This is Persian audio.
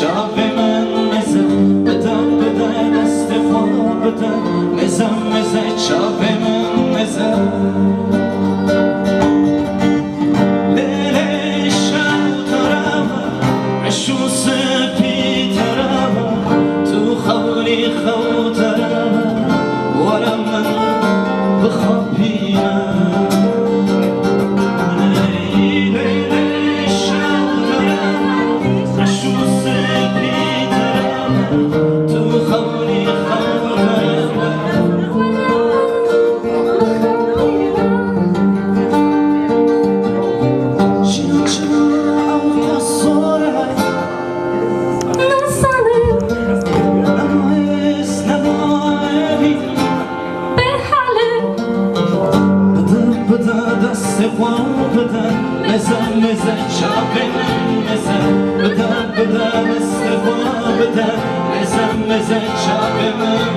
چاپ من مزه بده بده دست خوا بده مزه مزه چاپ من مزه لیل شب ترم عشو سپی ترم تو خولی خو ترم ورم من بخوابینم مزه مزه چاپ مزه بده بده دست خوا بده مزه مزه چاپ